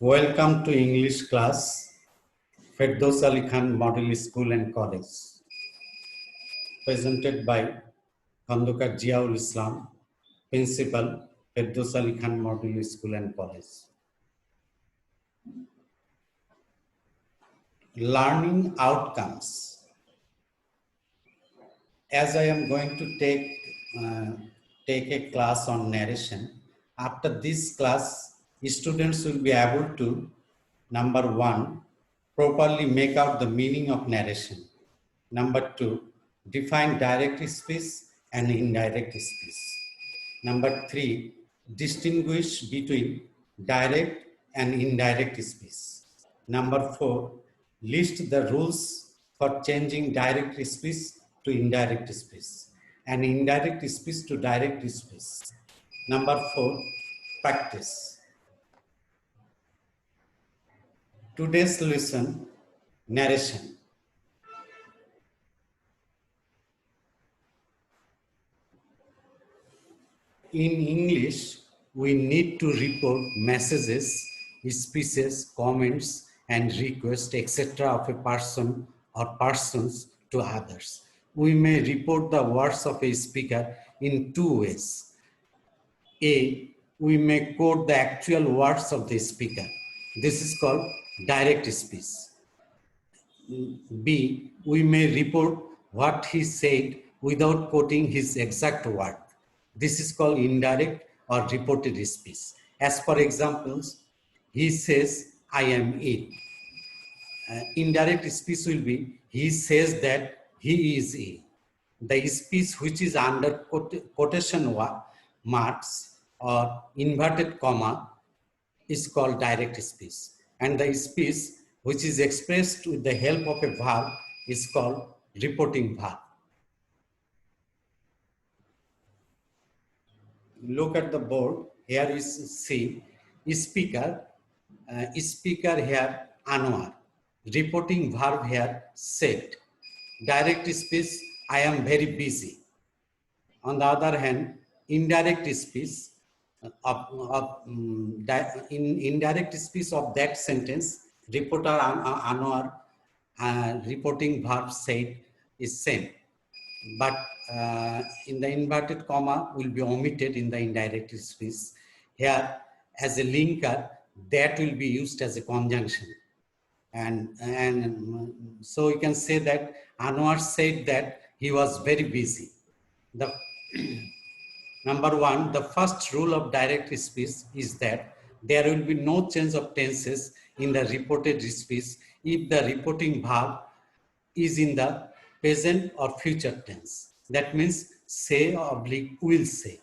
Welcome to English class, Firdaus Ali Khan Model School and College, presented by Khandokar Ziaul Islam, Principal, Firdaus Ali Khan Model School and College. Learning outcomes. As I am going to take a class on narration, after this class, students will be able to, number one, properly make out the meaning of narration. Number two, define direct speech and indirect speech. Number three, distinguish between direct and indirect speech. Number four, list the rules for changing direct speech to indirect speech and indirect speech to direct speech. Number four, practice. Today's lesson, narration. In English, we need to report messages, speeches, comments, and requests, etc. of a person or persons to others. We may report the words of a speaker in two ways. A, we may quote the actual words of the speaker. This is called direct speech. B, we may report what he said without quoting his exact word. This is called indirect or reported speech. As for examples, he says, I am it. Indirect speech will be, he says that he is it. The speech which is under quotation marks or inverted comma is called direct speech. And the speech which is expressed with the help of a verb is called reporting verb. Look at the board. Here is C. Speaker. Speaker here Anwar. Reporting verb here said. Direct speech, I am very busy. On the other hand, indirect speech in indirect speech of that sentence, reporter Anwar reporting verb said is same, but in the inverted comma will be omitted in the indirect speech. Here, as a linker, that will be used as a conjunction, and so you can say that Anwar said that he was very busy. The number one, the first rule of direct speech is that there will be no change of tenses in the reported speech if the reporting verb is in the present or future tense. That means say oblique will say.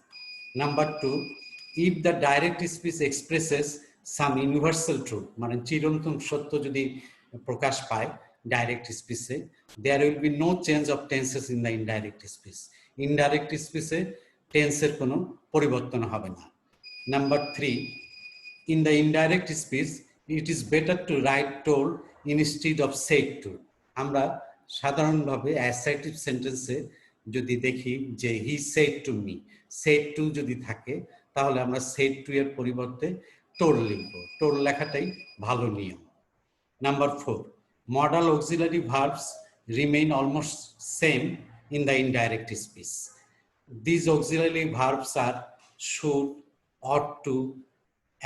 Number two, if the direct speech expresses some universal truth, মানে চিরন্তন সত্য যদি প্রকাশ পায় direct speech, there will be no change of tenses in the indirect speech. Indirect speech টেন্সের কোনো পরিবর্তন হবে না। Number three, in the indirect speech, it is better to write told instead of said to. আমরা সাধারণভাবে assertive সেন্টেন্সে যদি দেখি যে he said to me, said to যদি থাকে তাহলে আমরা said to এর পরিবর্তে told লিখব। told লেখাটাই ভালো নিয়ম। Number four, modal auxiliary verbs remain almost same in the indirect speech. These auxiliary verbs are should, ought to,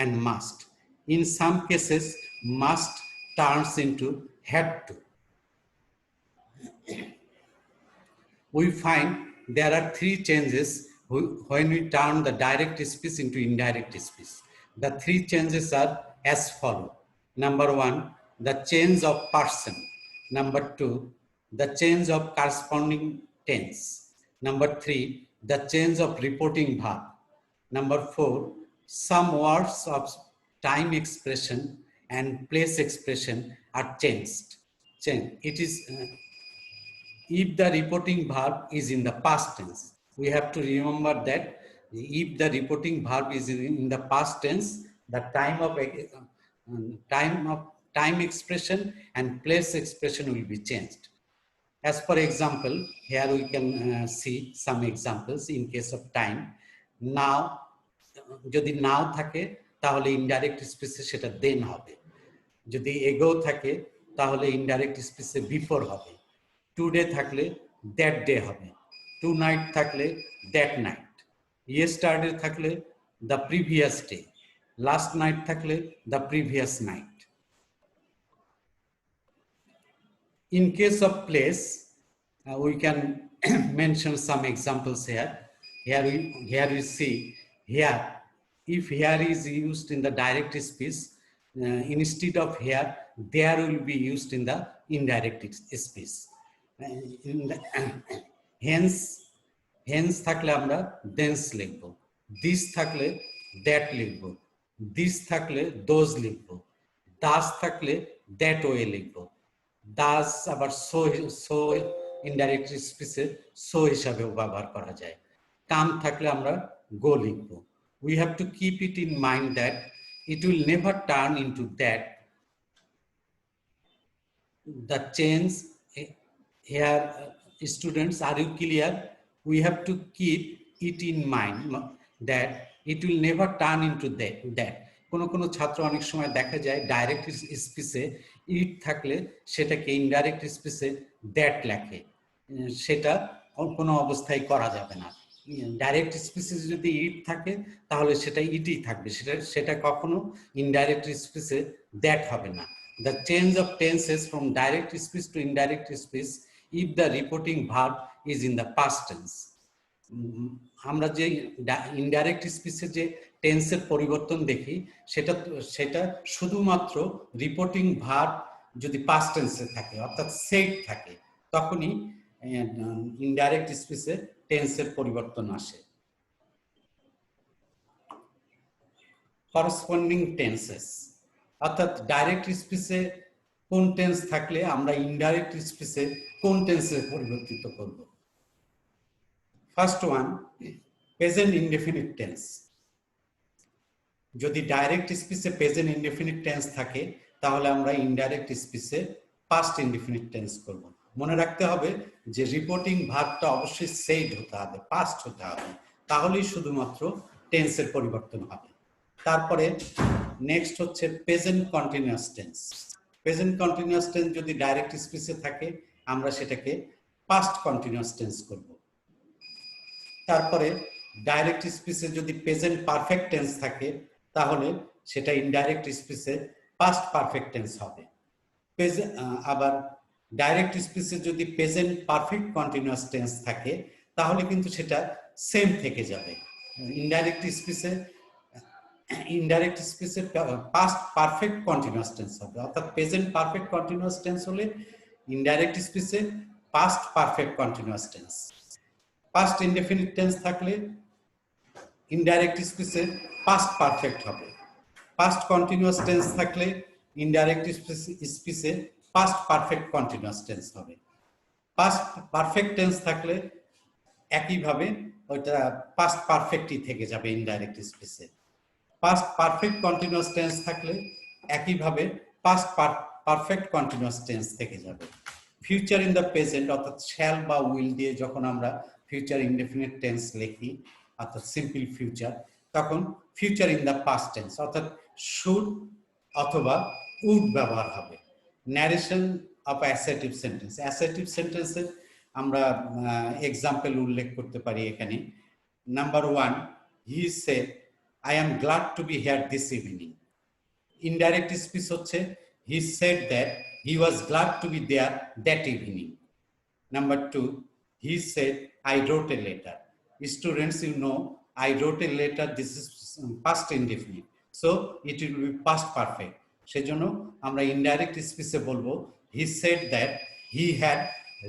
and must. In some cases, must turns into had to. We find there are three changes when we turn the direct speech into indirect speech. The three changes are as follows. Number one, the change of person. Number two, the change of corresponding tense. Number three, the change of reporting verb. Number four, some words of time expression and place expression are changed. It is if the reporting verb is in the past tense. We have to remember that if the reporting verb is in the past tense, the time expression and place expression will be changed. As for example, here we can see some examples in case of time. নাও যদি নাও থাকে তাহলে indirect স্পিচে সেটা দেন হবে। যদি এগো থাকে তাহলে indirect স্পিচে বিফোর হবে। টুডে থাকলে দ্যাট ডে হবে। টু নাইট থাকলে দ্যাট নাইট। ইয়েস্টারডে থাকলে the previous day. Last night থাকলে the previous night. In case of place, we can mention some examples here. Here we see here. If here is used in the direct speech, instead of here, there will be used in the indirect speech. Hence থাকলে আমরা thence লিখব। This থাকলে that লিখব। This থাকলে those লিখব। Thus থাকলে that way লিখব। Thus আবার so ইনডাইরেক্ট স্পিচে so হিসাবেও ব্যবহার করা যায়। come থাকলে আমরা go লিখব। We have to keep it in mind that it will never turn into that. The change here, students, are you clear? We have to keep it in mind that it will never turn into that. কোনো কোনো ছাত্র অনেক সময় দেখা যায় direct স্পিচে ইট থাকলে সেটাকে indirect স্পিচে that লেখে। সেটা কোনো অবস্থায় করা যাবে না। ডাইরেক্ট স্পিচে যদি ইট থাকে তাহলে সেটা ইটই থাকবে, সেটা কখনো ইনডাইরেক্ট স্পিচে দ্যাট হবে না। The change of tenses from direct speech to indirect speech if the reporting verb is in the past tense. আমরা যে ইনডাইরেক্ট স্পিচে যে টেন্সের পরিবর্তন দেখি সেটা শুধুমাত্র রিপোর্টিং ভার্ব যদি পাস্ট টেন্সে থাকে অর্থাৎ সেড থাকে তখনই ইনডাইরেক্ট স্পিচে টেন্সের পরিবর্তন আসে। করসপন্ডিং টেন্সেস অর্থাৎ ডাইরেক্ট স্পিচে কোন টেন্স থাকলে আমরা ইনডাইরেক্ট স্পিচে কোন টেন্সে পরিবর্তিত করব। First one, present indefinite tense. যদি ডাইরেক্ট স্পিচে প্রেজেন্ট ইনডেফিনিট টেন্স থাকে তাহলে আমরা ইনডাইরেক্ট স্পিচে পাস্ট ইনডেফিনিট টেন্স করব। মনে রাখতে হবে যে রিপোর্টিং ভার্বটা অবশ্যই সেড হতে হবে, পাস্ট হতে হবে, তাহলেই শুধুমাত্র টেন্সের পরিবর্তন হবে। তারপরে নেক্সট হচ্ছে present continuous tense. Present continuous tense যদি ডাইরেক্ট স্পিচে থাকে আমরা সেটাকে পাস্ট কন্টিনিউয়াস টেন্স করব। তারপরে ডাইরেক্ট স্পিচে যদি প্রেজেন্ট পারফেক্ট টেন্স থাকে তাহলে সেটা ইনডাইরেক্ট স্পিচে পাস্ট পারফেক্ট টেন্স হবে। আবার ডাইরেক্ট স্পিচে যদি প্রেজেন্ট পারফেক্ট কন্টিনিউয়াস টেন্স থাকে তাহলে কিন্তু সেটা সেম থেকে যাবে। ইনডাইরেক্ট স্পিচে পাস্ট পারফেক্ট কন্টিনিউয়াস টেন্স হবে, অর্থাৎ প্রেজেন্ট পারফেক্ট কন্টিনিউয়াস টেন্স হলে ইনডাইরেক্ট স্পিচে past perfect continuous tense. Past indefinite tense থাকলে ইনডাইরেক্ট স্পিচে পাস্ট পারফেক্ট হবে। পাস্ট কন্টিনিউয়াস টেন্স থাকলে ইনডাইরেক্ট স্পিচে পাস্ট পারফেক্ট কন্টিনিউয়াস টেন্স হবে। পাস্ট পারফেক্ট টেন্স থাকলে একইভাবে ওইটা পাস্ট পারফেক্টই থেকে যাবে ইনডাইরেক্ট স্পিচে। পাস্ট পারফেক্ট কন্টিনিউয়াস টেন্স থাকলে একইভাবে পাস্ট পারফেক্ট কন্টিনিউয়াস টেন্স থেকে যাবে। ফিউচার ইন দ্য প্রেজেন্ট অর্থাৎ শ্যাল বা উইল দিয়ে যখন আমরা ফিউচার ইনডেফিনিট টেন্স লিখি অর্থাৎ সিম্পল ফিউচার, তখন future in the past tense অর্থাৎ শুড অথবা উড ব্যবহার হবে। Narration of assertive sentence. Assertive সেন্টেন্সে আমরা এক্সাম্পল উল্লেখ করতে পারি এখানে। Number one, he said I am glad to be here this evening. Indirect speech হচ্ছে he said that he was glad to be there that evening. Number two, he said I wrote a letter. Students, you know, I wrote a letter, this is past indefinite, so it will be past perfect. সেজন্য আমরা indirect speech এ বলবো he said that he had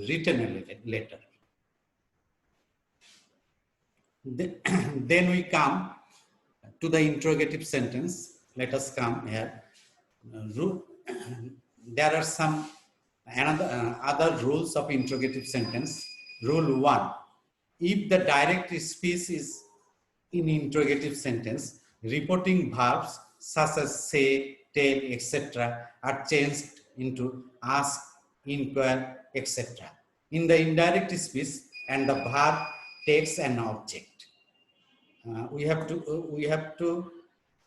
written a letter. Then we come to the interrogative sentence. Let us come here. There are some other rules of interrogative sentence. Rule 1, if the direct speech is in interrogative sentence, reporting verbs such as say, tell, etc. are changed into ask, inquire, etc. in the indirect speech, and the verb takes an object. we have to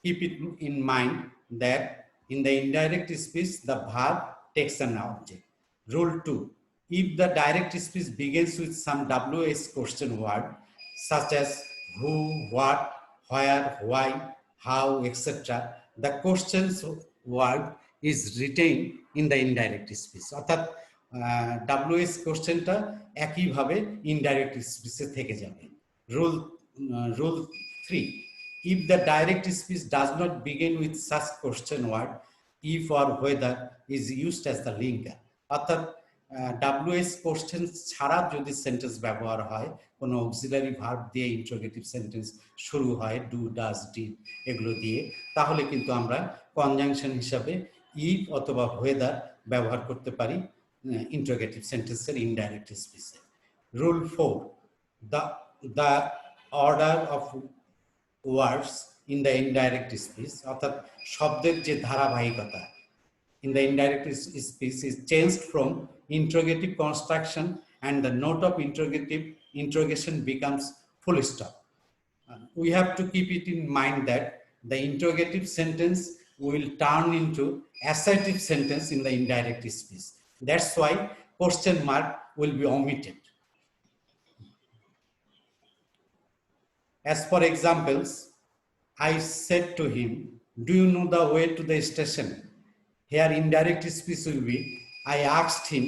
keep it in mind that in the indirect speech the verb takes an object. Rule 2: if the direct speech begins with some WS question word such as who, what, where, why, how, etc., the questions word is retained in the indirect speech. অর্থাৎ WS কোশ্চেনটা একইভাবে indirect স্পিচে থেকে যাবে। Rule 3: if the direct speech does not begin with such question word, if or whether is used as the linker. অর্থাৎ WS question ছাড়া যদি sentence ব্যবহার হয়, কোনো অক্সিলারি ভার্ব দিয়ে ইন্টারোগেটিভ সেন্টেন্স শুরু হয়, ডু, ডাজ, ডিড এগুলো দিয়ে, তাহলে কিন্তু আমরা কনজাংশন হিসাবে ইফ অথবা whether ব্যবহার করতে পারি ইন্টারোগেটিভ সেন্টেন্সের ইনডাইরেক্ট স্পিচে। Rule 4: the order of words in the indirect speech, অর্থাৎ শব্দের যে ধারাবাহিকতা in the indirect speech is changed from interrogative construction and the note of interrogation becomes full stop. We have to keep it in mind that the interrogative sentence will turn into assertive sentence in the indirect speech. That's why question mark will be omitted. As for examples, I said to him, do you know the way to the station? Here indirect speech will be, I asked him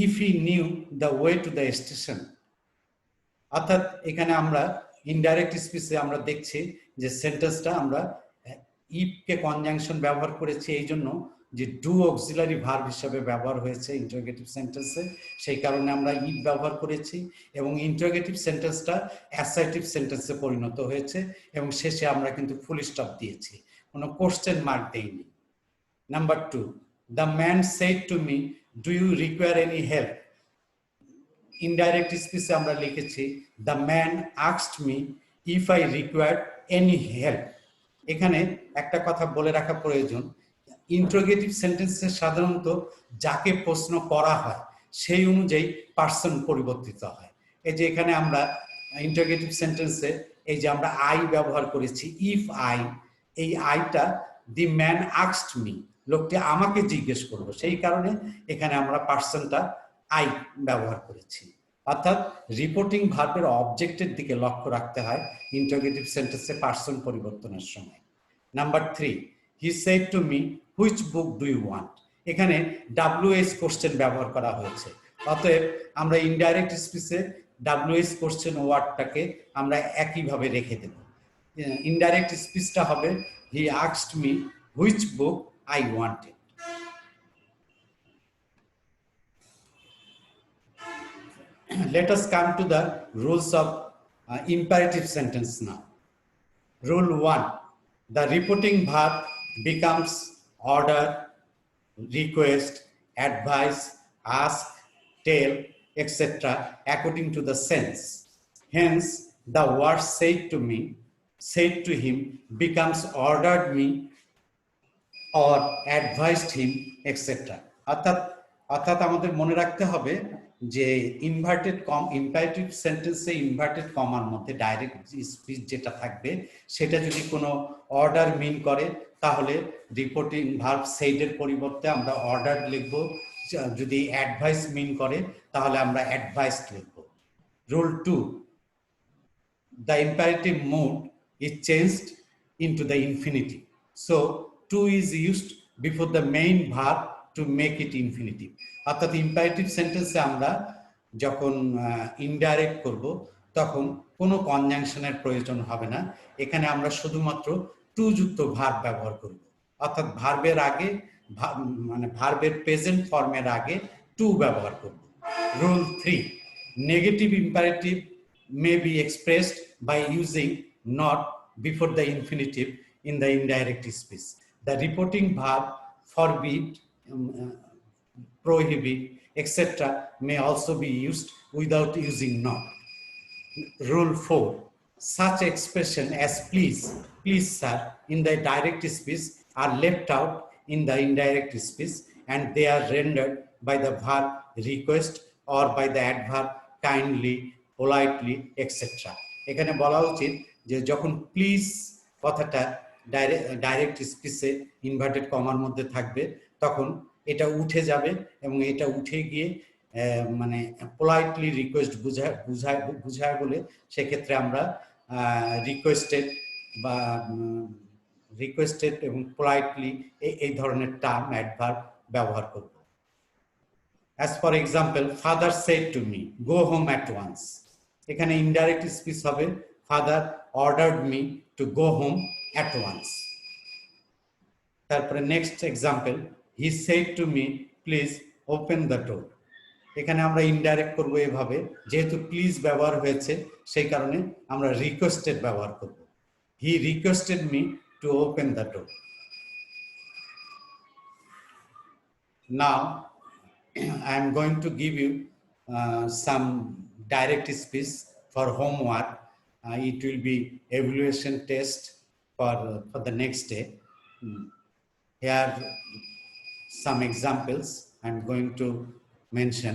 if he knew the way to the station. অর্থাৎ এখানে আমরা indirect স্পিচে আমরা দেখছি যে সেন্টেন্সটা আমরা ইফকে conjunction ব্যবহার করেছি এই জন্য যে ডু অক্সিলারি ভার্ব হিসেবে ব্যবহার হয়েছে ইন্টারোগেটিভ সেন্টেন্সে, সেই কারণে আমরা ইফ ব্যবহার করেছি এবং ইন্টারোগেটিভ সেন্টেন্সটা অ্যাসার্টিভ সেন্টেন্সে পরিণত হয়েছে এবং শেষে আমরা কিন্তু ফুল স্টপ দিয়েছি, কোনো কোশ্চেন মার্ক দেইনি। Number 2: the man said to me, do you require any help? Indirect স্পিচে আমরা লিখেছি the man asked me if I required any help. এখানে একটা কথা বলে রাখা প্রয়োজন, ইন্টারোগেটিভ সেন্টেন্সে সাধারণত যাকে প্রশ্ন করা হয় সেই অনুযায়ী পার্সন পরিবর্তিত হয়। এই যে এখানে আমরা ইন্টারোগেটিভ সেন্টেন্সে এই যে আমরা আই ব্যবহার করেছি, ইফ আই, এই আইটা দি ম্যান আস্কড মি, লোকটি আমাকে জিজ্ঞেস করলো, সেই কারণে এখানে আমরা পার্সনটা আই ব্যবহার করেছি। অর্থাৎ রিপোর্টিং ভার্বের অবজেক্টের দিকে লক্ষ্য রাখতে হয় ইন্টারোগেটিভ সেন্টেন্সে পার্সন পরিবর্তনের সময়। Number 3: he said to me which book do you want? এখানে WS কোশ্চেন ব্যবহার করা হয়েছে, অতএব আমরা ইনডাইরেক্ট স্পিচে WS কোশ্চেন ওয়ার্ডটাকে আমরা একইভাবে রেখে দেব। ইনডাইরেক্ট স্পিচটা হবে he asked me which book I wanted. Let us come to the rules of imperative sentence now. Rule 1: the reporting verb becomes order, request, advise, ask, tell, etc. according to the sense. Hence, the word said to me, said to him becomes ordered me or advised him, etc. অর্থাৎ আমাদের মনে রাখতে হবে যে imperative সেন্টেন্সে inverted কমার মধ্যে direct speech যেটা থাকবে সেটা যদি কোনো অর্ডার মিন করে তাহলে রিপোর্টিং ভার্ব সেইডের পরিবর্তে আমরা অর্ডার লিখব, যদি অ্যাডভাইস মিন করে তাহলে আমরা অ্যাডভাইসড লিখব। Rule 2: the imperative mood is changed into the infinitive, so to is used before the main verb to make it infinitive. অর্থাৎ ইম্পারেটিভ সেন্টেন্সে আমরা যখন ইনডাইরেক্ট করব তখন কোনো কনজাংশনের প্রয়োজন হবে না, এখানে আমরা শুধুমাত্র টু যুক্ত ভার্ব ব্যবহার করব, অর্থাৎ ভার্বের আগে মানে ভার্বের প্রেজেন্ট ফর্মের আগে টু ব্যবহার করব। Rule 3: negative imperative may be expressed by using not before the infinitive in the indirect speech. The reporting verb forbid, prohibit, etc. may also be used without using not. Rule 4: such expression as please, please sir in the direct speech are left out in the indirect speech and they are rendered by the verb request or by the adverb kindly, politely, etc. এখানে বলা উচিত যে যখন please কথাটা direct স্পিচে inverted কমার মধ্যে থাকবে তখন এটা উঠে যাবে এবং এটা উঠে গিয়ে মানে পোলাইটলি রিকোয়েস্ট বুঝায় বলে সেক্ষেত্রে আমরা রিকোয়েস্টেড বা রিকোয়েস্টেড এবং পোলাইটলি এই ধরনের টার্ম অ্যাডভার্ব ব্যবহার করব। As for example, father said to me, go home at once. এখানে ইনডাইরেক্ট স্পিচ হবে, father ordered me to go home at once. তারপরে next example, he said to me, please open the door. এখানে আমরা indirect করব এভাবে, যেহেতু please ব্যবহার হয়েছে সেই কারণে আমরা রিকোয়েস্টেড ব্যবহার করব। he requested me to open the door. Now I am going to give you some direct speech for homework. It will be evaluation test for the next day. Here some examples I am going to mention.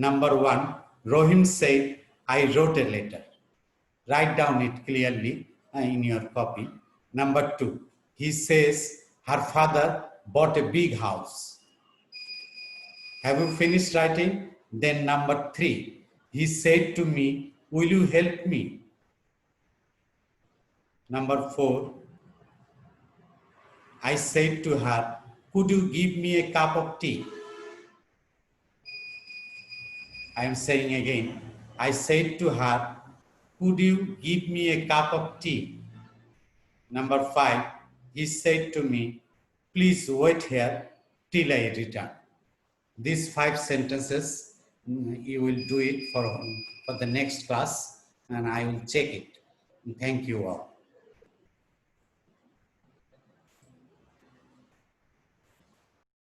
Number 1, Rohim said, I wrote a letter. Write down it clearly in your copy. Number 2, he says her father bought a big house. Have you finished writing? Then number 3, he said to me, will you help me? Number 4, I said to her, could you give me a cup of tea? I am saying again, I said to her, could you give me a cup of tea? Number 5, he said to me, please wait here till I return. These 5 sentences, you will do it for the next class and I will check it. Thank you all.